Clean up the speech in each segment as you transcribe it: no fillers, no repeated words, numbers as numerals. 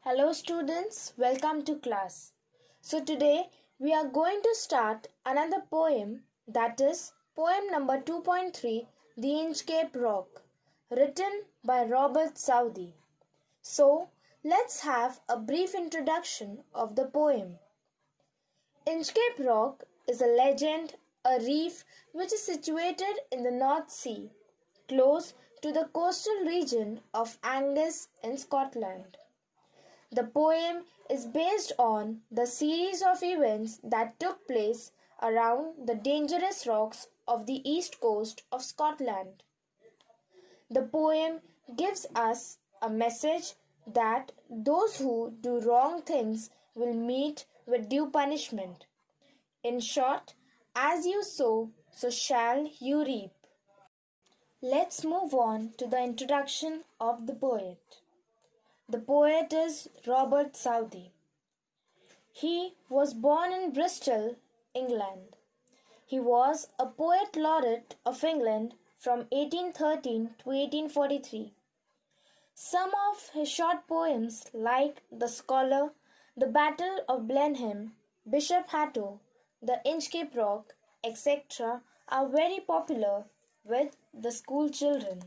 Hello students, welcome to class. So today we are going to start another poem, that is poem number 2.3, The Inchcape Rock, written by Robert Southey. So let's have a brief introduction of the poem. Inchcape Rock is a legend, a reef which is situated in the North Sea, close to the coastal region of Angus in Scotland. The poem is based on the series of events that took place around the dangerous rocks of the east coast of Scotland. The poem gives us a message that those who do wrong things will meet with due punishment. In short, as you sow, so shall you reap. Let's move on to the introduction of the poet. The poet is Robert Southey. He was born in Bristol, England. He was a poet laureate of England from 1813 to 1843. Some of his short poems like The Scholar, The Battle of Blenheim, Bishop Hatto, The Inchcape Rock, etc. are very popular with the school children.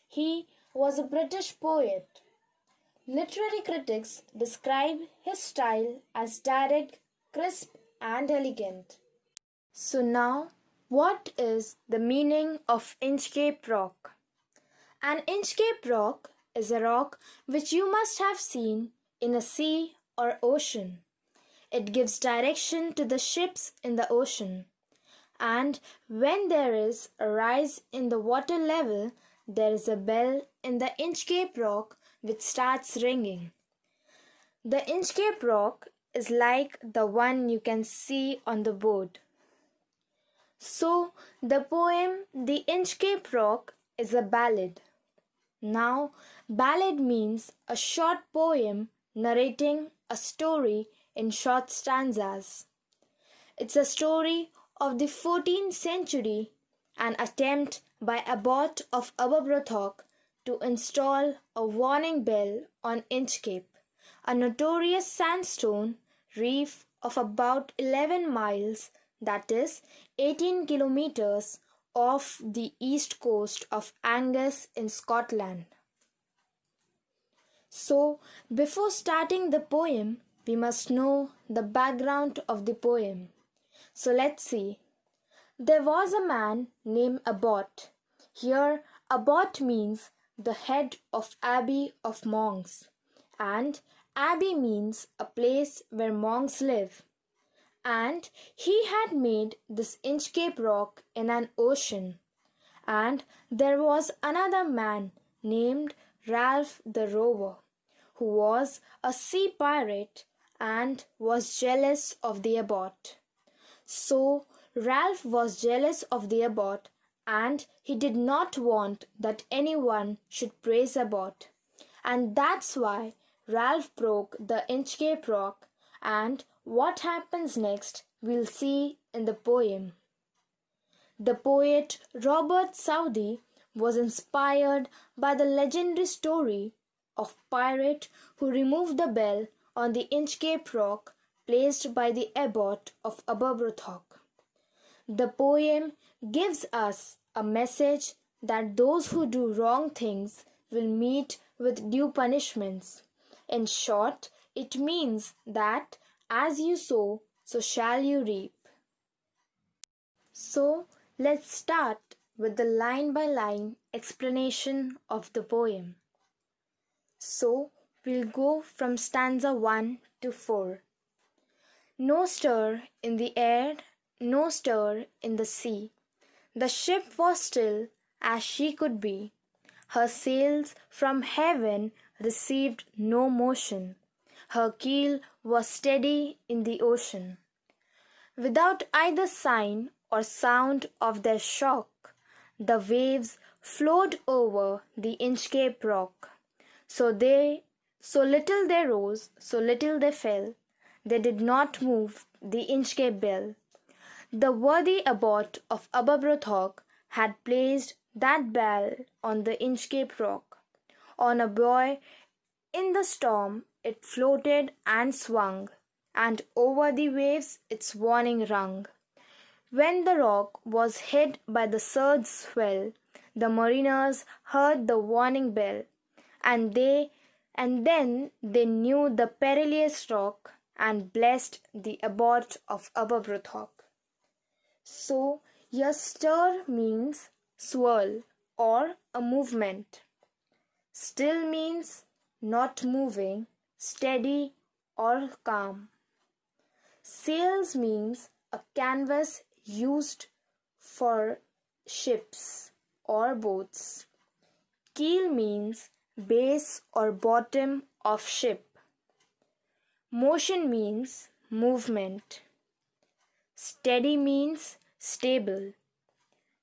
He was a British poet. Literary critics describe his style as direct, crisp, and elegant. So now, what is the meaning of Inchcape Rock? An Inchcape Rock is a rock which you must have seen in a sea or ocean. It gives direction to the ships in the ocean. And when there is a rise in the water level, there is a bell in the Inchcape Rock which starts ringing. The Inchcape Rock is like the one you can see on the board. So, the poem The Inchcape Rock is a ballad. Now, ballad means a short poem narrating a story in short stanzas. It's a story of the 14th century, an attempt by Abbot of Aberbrothock to install a warning bell on Inchcape, a notorious sandstone reef of about 11 miles, that is 18 kilometers, off the east coast of Angus in Scotland. So, before starting the poem, we must know the background of the poem. So let's see. There was a man named Abbot. Here, Abbot means the head of abbey of monks, and abbey means a place where monks live. And he had made this Inchcape Rock in an ocean. And there was another man named Ralph the Rover, who was a sea pirate and was jealous of the Abbot. So Ralph was jealous of the Abbot, and he did not want that anyone should praise Abbot. And that's why Ralph broke the Inchcape Rock, and what happens next we'll see in the poem. The poet Robert Southey was inspired by the legendary story of pirate who removed the bell on the Inchcape Rock placed by the Abbot of Aberbrothock. The poem gives us a message that those who do wrong things will meet with due punishments. In short, it means that as you sow, so shall you reap. So, let's start with the line-by-line explanation of the poem. So, we'll go from stanza 1 to 4. No stir in the air, no stir in the sea. The ship was still as she could be. Her sails from heaven received no motion. Her keel was steady in the ocean. Without either sign or sound of their shock, the waves flowed over the Inchcape Rock. So little they rose, so little they fell. They did not move the Inchcape bell. The worthy Abbot of Aberbrothock had placed that bell on the Inchcape Rock, on a buoy In the storm it floated and swung, and over the waves its warning rung. When the rock was hit by the surge's swell, the mariners heard the warning bell, and then they knew the perilous rock and blessed the abbot of Aberbrothock. So, a stir means swirl or a movement. Still means not moving, steady or calm. Sails means a canvas used for ships or boats. Keel means base or bottom of ship. Motion means movement. Steady means stable.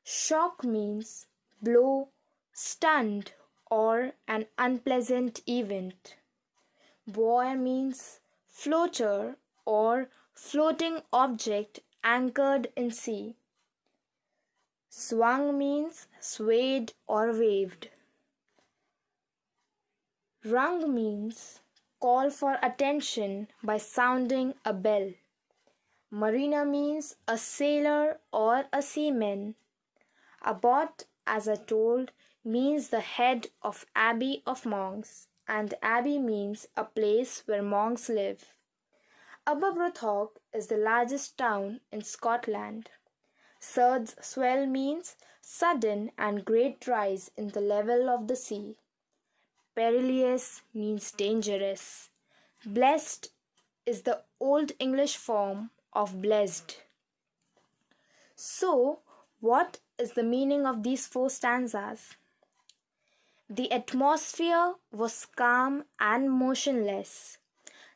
Shock means blow, stunned, or an unpleasant event. Buoy means floater or floating object anchored in sea. Swung means swayed or waved. Rung means call for attention by sounding a bell. Mariner means a sailor or a seaman. Abbot, as I told, means the head of abbey of monks, and abbey means a place where monks live. Aberbrothock is the largest town in Scotland. Surge's swell means sudden and great rise in the level of the sea. Perilous means dangerous. Blessed is the Old English form of blessed. So, what is the meaning of these 4 stanzas? The atmosphere was calm and motionless.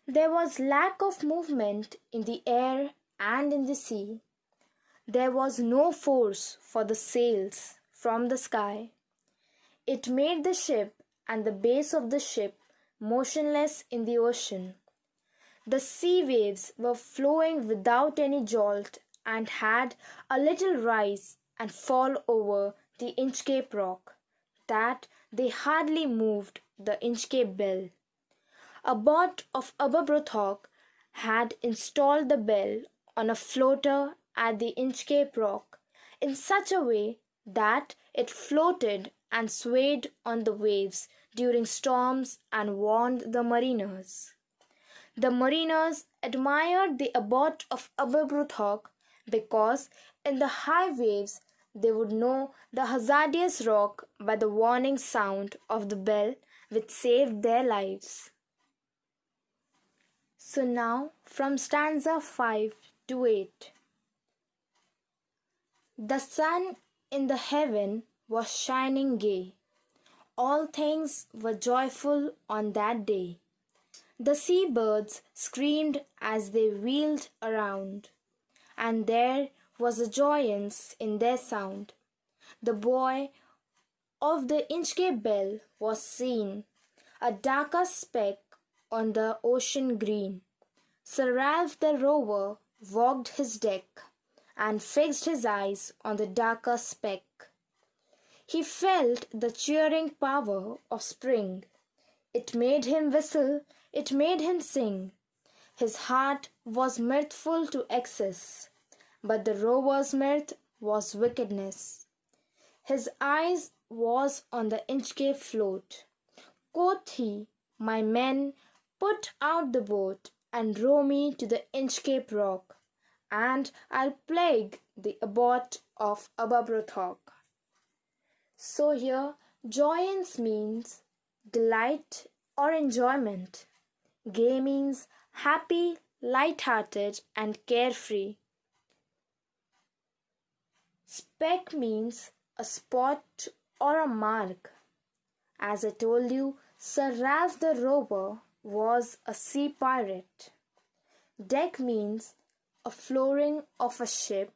There was lack of movement in the air and in the sea. There was no force for the sails from the sky. It made the ship and the base of the ship motionless in the ocean. The sea waves were flowing without any jolt and had a little rise and fall over the Inchcape rock, that they hardly moved the Inchcape bell. Abbot of Aberbrothock had installed the bell on a floater at the Inchcape rock in such a way that it floated and swayed on the waves during storms and warned the mariners. The mariners admired the abbot of Aberbrothock because in the high waves they would know the hazardous rock by the warning sound of the bell which saved their lives. So now from stanza 5 to 8. The sun in the heaven was shining gay. All things were joyful on that day. The sea-birds screamed as they wheeled around, and there was a joyance in their sound. The buoy of the Inchcape bell was seen, a darker speck on the ocean green. Sir Ralph the rover walked his deck, and fixed his eyes on the darker speck. He felt the cheering power of spring. It made him whistle, it made him sing. His heart was mirthful to excess, but the rover's mirth was wickedness. His eyes was on the Inchcape float. Quoth he, my men, put out the boat and row me to the Inchcape rock, and I'll plague the abbot of Aberbrothock. So here, joyance means delight or enjoyment. Gay means happy, light-hearted, and carefree. Speck means a spot or a mark. As I told you, Sir Ralph the rover was a sea pirate. Deck means a flooring of a ship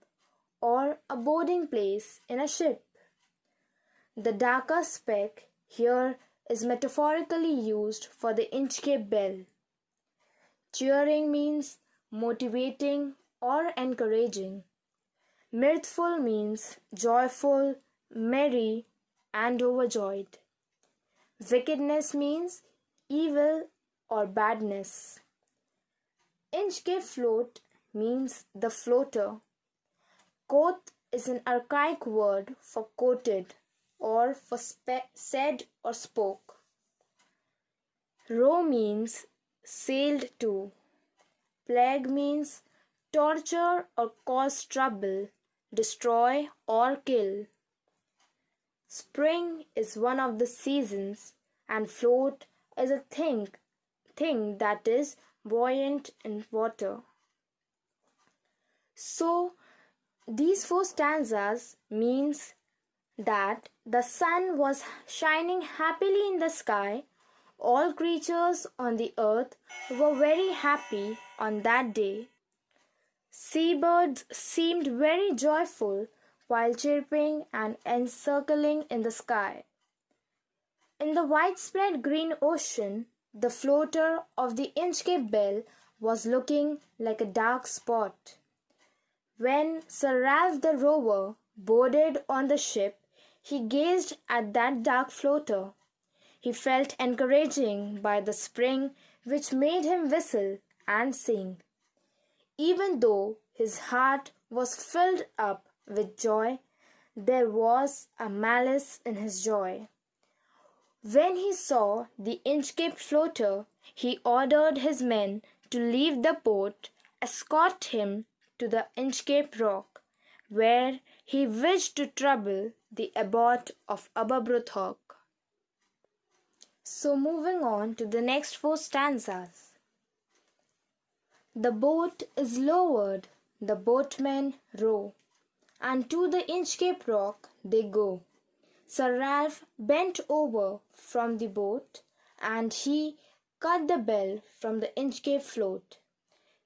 or a boarding place in a ship. The darker speck here is metaphorically used for the Inchcape bell. Cheering means motivating or encouraging. Mirthful means joyful, merry, and overjoyed. Wickedness means evil or badness. Inchcape float means the floater. Quoth is an archaic word for quoted or for said or spoke. Row means sailed to. Plague means torture or cause trouble, destroy or kill. Spring is one of the seasons, and float is a thing that is buoyant in water. So these four stanzas means that the sun was shining happily in the sky. All creatures on the earth were very happy on that day. Seabirds seemed very joyful while chirping and encircling in the sky. In the widespread green ocean, the floater of the Inchcape Bell was looking like a dark spot. When Sir Ralph the Rover boarded on the ship, he gazed at that dark floater. He felt encouraging by the spring which made him whistle and sing. Even though his heart was filled up with joy, there was a malice in his joy. When he saw the Inchcape floater, he ordered his men to leave the boat, escort him to the Inchcape Rock, where he wished to trouble the abbot of Aberbrothock. So moving on to the next four stanzas. The boat is lowered, the boatmen row, and to the Inchcape Rock they go. Sir Ralph bent over from the boat, and he cut the bell from the Inchcape float.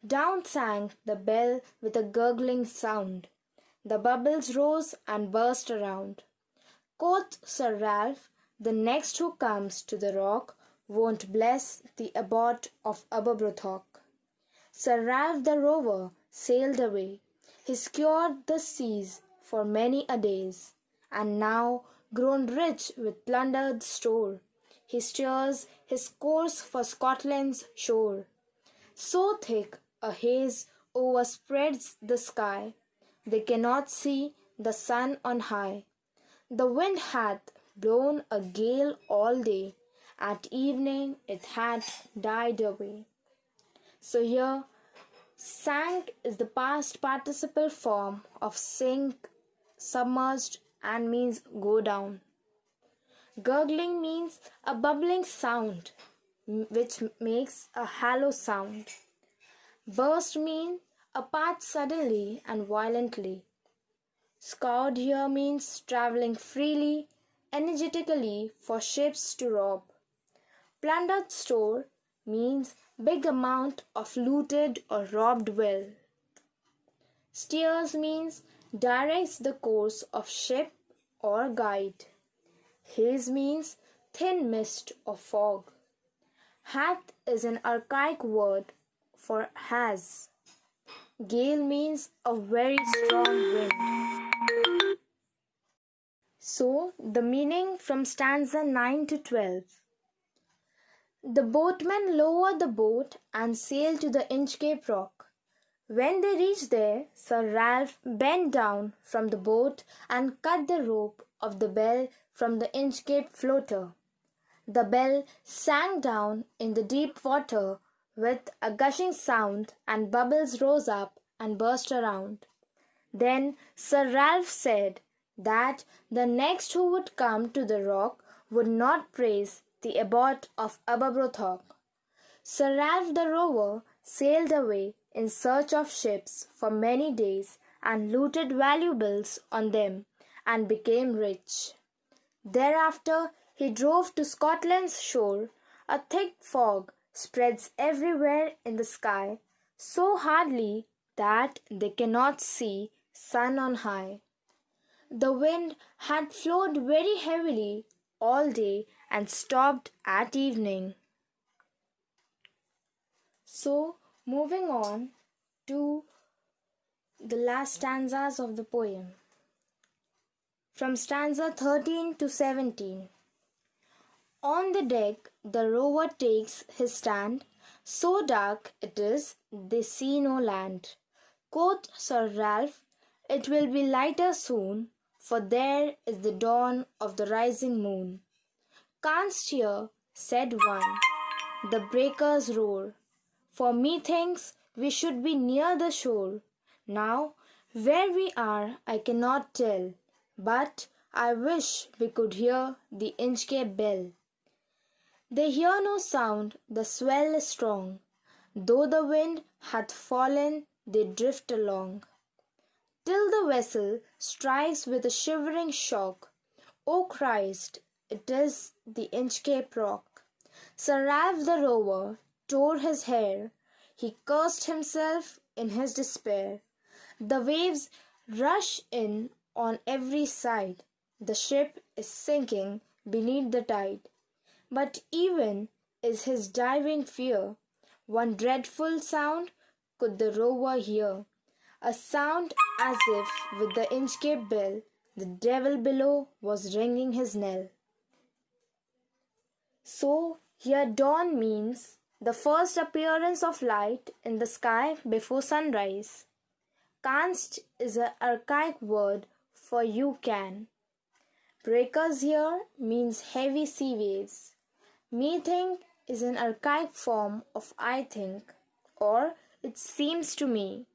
Down sank the bell with a gurgling sound. The bubbles rose and burst around. Quoth Sir Ralph, the next who comes to the rock won't bless the abbot of Aberbrothock. Sir Ralph the Rover sailed away. He scoured the seas for many a days, and now, grown rich with plundered store, he steers his course for Scotland's shore. So thick a haze overspreads the sky, they cannot see the sun on high. The wind hath blown a gale all day, at evening it hath died away. So here, sank is the past participle form of sink, submerged, and means go down. Gurgling means a bubbling sound which makes a hollow sound. Burst means a part suddenly and violently. Scoured here means traveling freely, energetically for ships to rob. Plundered store means big amount of looted or robbed well. Steers means directs the course of ship or guide. Haze means thin mist or fog. Hath is an archaic word for has. Gale means a very strong wind. So, the meaning from stanza 9 to 12. The boatmen lowered the boat and sailed to the Inchcape Rock. When they reached there, Sir Ralph bent down from the boat and cut the rope of the bell from the Inchcape floater. The bell sank down in the deep water with a gushing sound, and bubbles rose up and burst around. Then Sir Ralph said that the next who would come to the rock would not praise the abbot of Aberbrothock. Sir Ralph the Rover sailed away in search of ships for many days and looted valuables on them and became rich. Thereafter he drove to Scotland's shore. A thick fog spreads everywhere in the sky, so hardly that they cannot see sun on high. The wind had flowed very heavily all day and stopped at evening. So, moving on to the last stanzas of the poem. From stanza 13 to 17. On the deck the rover takes his stand. So dark it is, they see no land. Quoth Sir Ralph, "It will be lighter soon, for there is the dawn of the rising moon." "Canst hear," said one, "the breakers roar? For methinks we should be near the shore. Now where we are I cannot tell, but I wish we could hear the Inchcape Bell." They hear no sound, the swell is strong. Though the wind hath fallen, they drift along, till the vessel strikes with a shivering shock. O Christ, it is the Inchcape Rock! Sir Ralph the rover tore his hair. He cursed himself in his despair. The waves rush in on every side. The ship is sinking beneath the tide. But even is his diving fear, one dreadful sound could the rover hear, a sound as if with the Inchcape Bell the devil below was ringing his knell. So here dawn means the first appearance of light in the sky before sunrise. Canst is an archaic word for you can. Breakers here means heavy sea waves. Methink is an archaic form of I think, or it seems to me.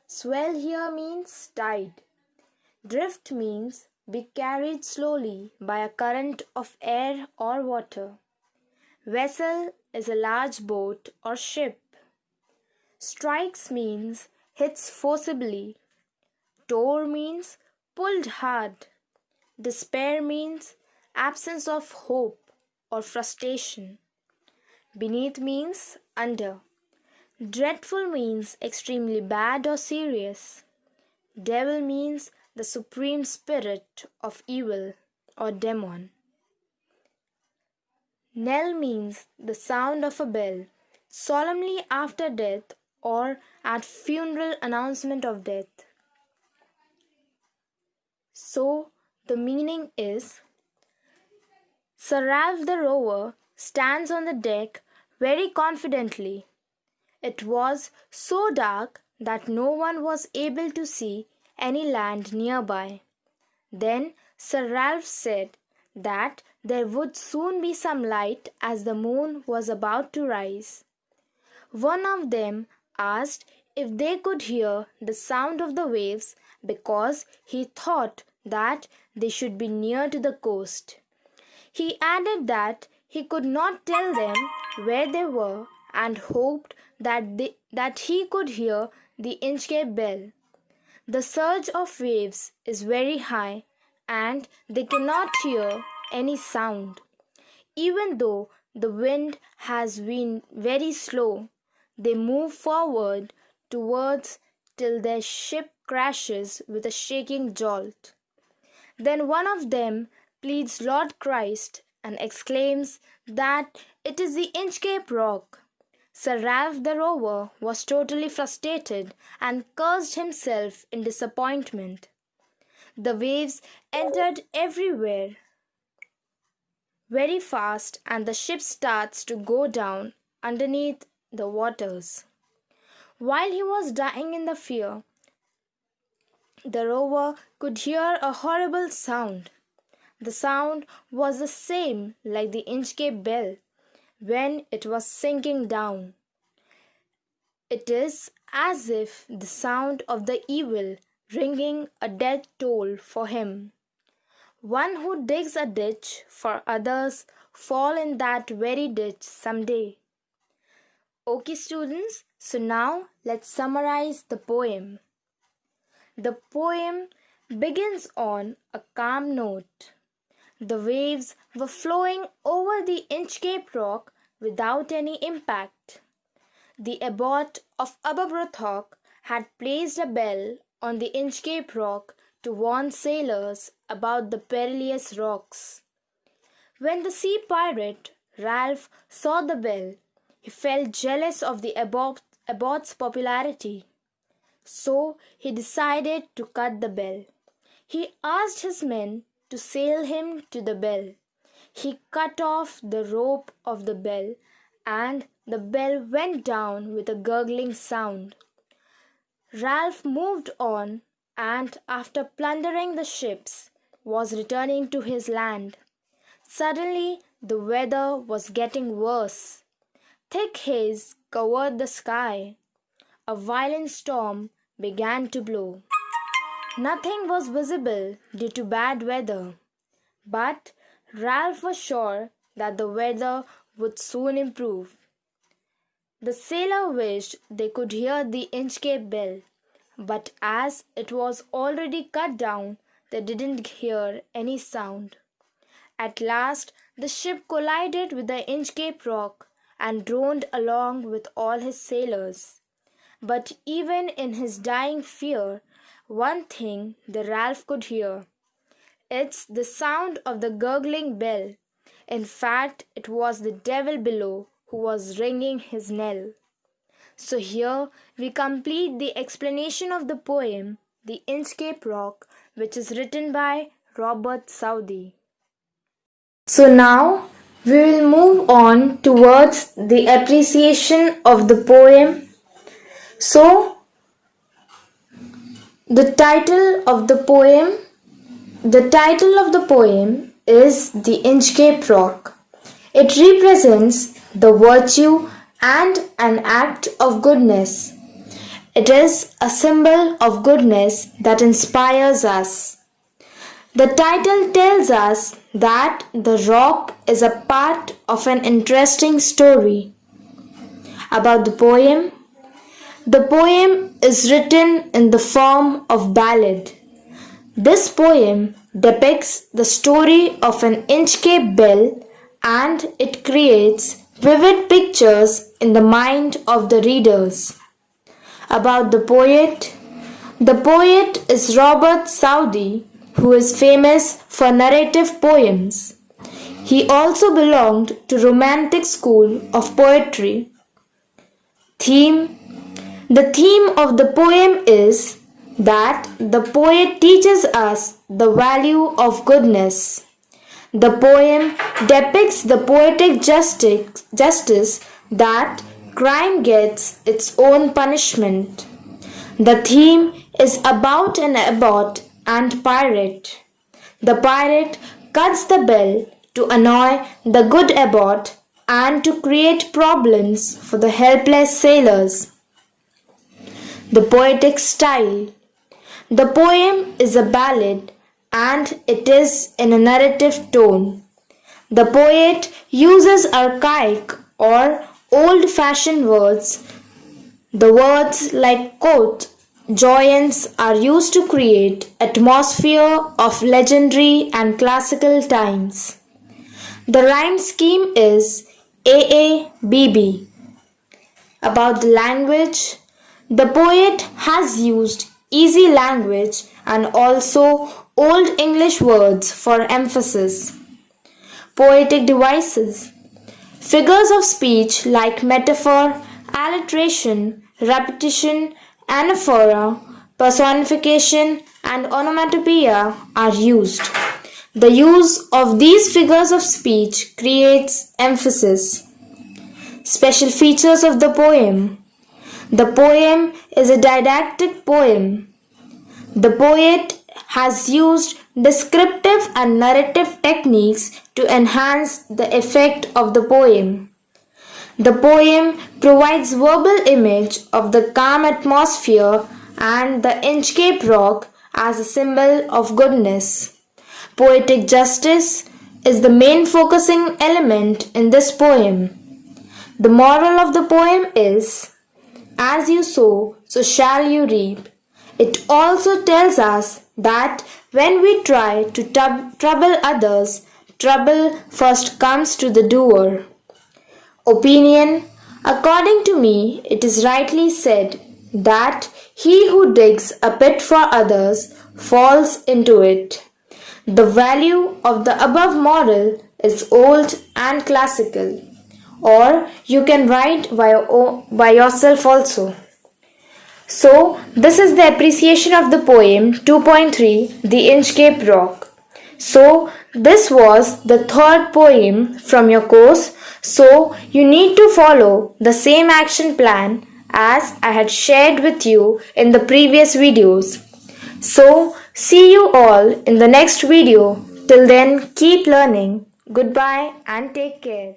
Swell here means tide. Drift means be carried slowly by a current of air or water. Vessel is a large boat or ship. Strikes means hits forcibly. Tore means pulled hard. Despair means absence of hope or frustration. Beneath means under. Dreadful means extremely bad or serious. Devil means the supreme spirit of evil or demon. Knell means the sound of a bell, solemnly after death or at funeral announcement of death. So the meaning is, Sir Ralph the rover stands on the deck very confidently. It was so dark that no one was able to see any land nearby. Then Sir Ralph said that there would soon be some light as the moon was about to rise. One of them asked if they could hear the sound of the waves because he thought that they should be near to the coast. He added that he could not tell them where they were and hoped that he could hear the Inchcape Bell. The surge of waves is very high and they cannot hear any sound. Even though the wind has been very slow, they move forward towards till their ship crashes with a shaking jolt. Then one of them pleads Lord Christ and exclaims that it is the Inchcape Rock. Sir Ralph the rover was totally frustrated and cursed himself in disappointment. The waves entered everywhere very fast and the ship starts to go down underneath the waters. While he was dying in the fear, the rover could hear a horrible sound. The sound was the same like the Inchcape Bell when it was sinking down. It is as if the sound of the evil ringing a death toll for him. One who digs a ditch for others fall in that very ditch some day. Okay students, so now let's summarize the poem. The poem begins on a calm note. The waves were flowing over the Inchcape Rock without any impact. The abbot of Aberbrothock had placed a bell on the Inchcape Rock to warn sailors about the perilous rocks. When the sea pirate Ralph saw the bell, he felt jealous of the abbot's popularity. So he decided to cut the bell. He asked his men to sail him to the bell. He cut off the rope of the bell, and the bell went down with a gurgling sound. Ralph moved on, and after plundering the ships, was returning to his land. Suddenly the weather was getting worse. Thick haze covered the sky. A violent storm began to blow. Nothing was visible due to bad weather, but Ralph was sure that the weather would soon improve. The sailor wished they could hear the Inchcape bell, but as it was already cut down, they didn't hear any sound. At last the ship collided with the Inchcape rock and droned along with all his sailors. But even in his dying fear, one thing the Ralph could hear. It's the sound of the gurgling bell. In fact, it was the devil below who was ringing his knell. So here we complete the explanation of the poem The Inchcape Rock, which is written by Robert Southey. So now we will move on towards the appreciation of the poem. So the title of the poem is The Inchcape Rock. It represents the virtue and an act of goodness. It is a symbol of goodness that inspires us. The title tells us that the rock is a part of an interesting story. About the poem, the poem is written in the form of ballad. This poem depicts the story of an Inchcape bell, and it creates vivid pictures in the mind of the readers. About the poet is Robert Southey, who is famous for narrative poems. He also belonged to Romantic school of poetry. The theme of the poem is that the poet teaches us the value of goodness. The poem depicts the poetic justice that crime gets its own punishment. The theme is about an abbot and pirate. The pirate cuts the bell to annoy the good abbot and to create problems for the helpless sailors. The poetic style. The poem is a ballad and it is in a narrative tone. The poet uses archaic or old-fashioned words. The words like quote, joyance are used to create atmosphere of legendary and classical times. The rhyme scheme is AABB. About the language, the poet has used easy language and also Old English words for emphasis. Poetic devices. Figures of speech like metaphor, alliteration, repetition, anaphora, personification, and onomatopoeia are used. The use of these figures of speech creates emphasis. Special features of the poem. The poem is a didactic poem. The poet has used descriptive and narrative techniques to enhance the effect of the poem. The poem provides verbal image of the calm atmosphere and the Inchcape rock as a symbol of goodness. Poetic justice is the main focusing element in this poem. The moral of the poem is, as you sow, so shall you reap. It also tells us that when we try to trouble others, trouble first comes to the doer. Opinion. According to me, it is rightly said that he who digs a pit for others falls into it. The value of the above moral is old and classical, or you can write by yourself also. So, this is the appreciation of the poem 2.3 The Inchcape Rock. So, This was the third poem from your course, so you need to follow the same action plan as I had shared with you in the previous videos. So, see you all in the next video. Till then, keep learning. Goodbye and take care.